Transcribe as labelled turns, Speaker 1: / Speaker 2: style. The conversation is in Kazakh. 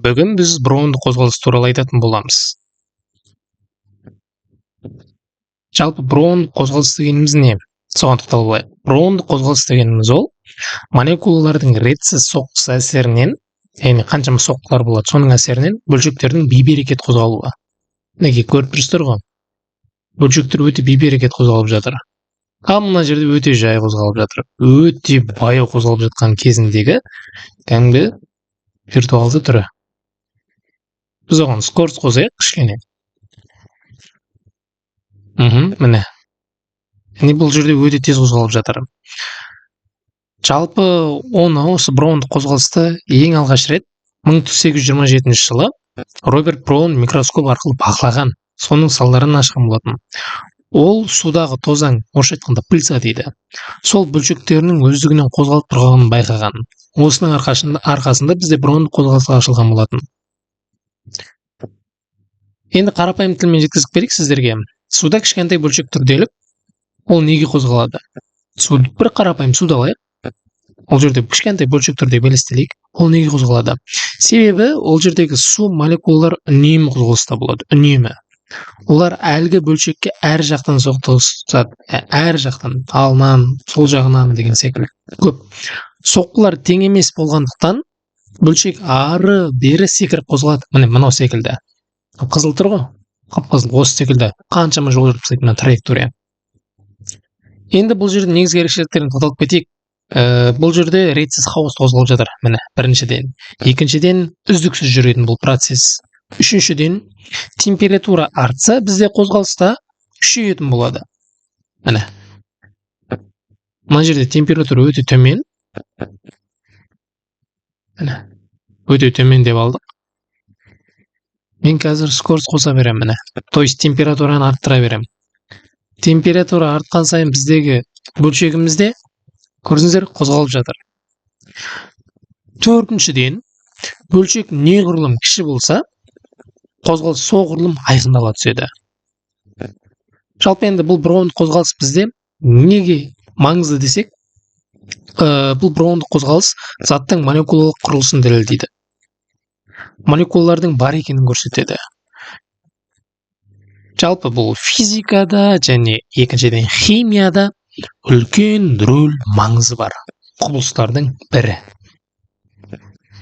Speaker 1: Бүгін біз броунды қозғалыс туралы айтатын боламыз. Жалпы броунды қозғалыс дегеніміз не? Соған тоқталып алайық. Броунды қозғалыс дегеніміз ол молекулалардың ретсіз соққысы әсерінен, яғни қаншама соққылар болады, соның әсерінен бөлшектердің бейберекет қозғалуы. Неге көріп тұрсыздар ғой? Бөлшектер өте бейберекет қозғалып жатыр. Ал мына жерде өте жай қозғалып жатыр. Өте баяу қозғалып жатқан кезіндегі кәдімгі виртуалды түрі. Біз оған скорость қосайық кішкене. Міне. Бұл жерде өте тез қозғалып жатыр. Жалпы осы броунды қозғалысты ең алғаш рет 1827 жылы Роберт Браун микроскоп арқылы бақылаған, соның салдарын ашқан болатын. Ол судағы тозаң, орысша айтқанда пыльца дейді. Сол бөлшектерінің өздігінен қозғалып тұрғанын байқаған. Осының арқасында бізде броунды қозғалысқа ашылған болатын. Енді қарапайым тілмен жеткізіп берейік сіздерге. Суда кішкентай бөлшек түрделіп, ол неге қозғалады? Бір қарапайым суды алайық. Ол жерде кішкентай бөлшек түрде елестелейік. Ол неге қозғалады? Себебі ол жердегі су молекулалар үнемі қозғалыста болады, үнемі. Олар әлгі бөлшекке әр жақтан соқтығысады, әр жақтан, алынан, сол жағынан деген секілді көп. Соққылар тең емес болғандықтан бөлшек ары бері секіріп қозғалады. Мынау секілді. Қызыл тұр ғой? Қып-қызыл осы секілді. Қаншама жол жүріп тастайды мына траектория. Енді бұл жерде негізгі ерекшеліктерін тоқталып кетейік. Бұл жерде ретсіз хаос қозғалып жатыр. Міне, біріншіден. Екіншіден, үздіксіз жүретін бұл процесс. Үшіншіден, температура артса, бізде қозғалыста күшейетін болады. Міне. Мына жерде температура өте төмен. Міне. Өте төмен деп алдық. Мен қазір скорость қоса берем, міне. То есть температураны арттыра берем. Температура артқан сайын біздегі бөлшегімізде көрдіңіздер, қозғалып жатыр. Төртіншіден, бөлшек неғұрлым кіші болса, қозғалыс соғұрлым айқындала түседі. Жалпы енді бұл броунды қозғалыс бізде неге маңызды десек, бұл броунды қозғалыс заттың молекулалық құрылысын дәлелдейді. Молекулалардың бар екенін көрсетеді. Жалпы бұл физикада және екіншіден химияда үлкен рөл маңызы бар құбылыстардың бірі.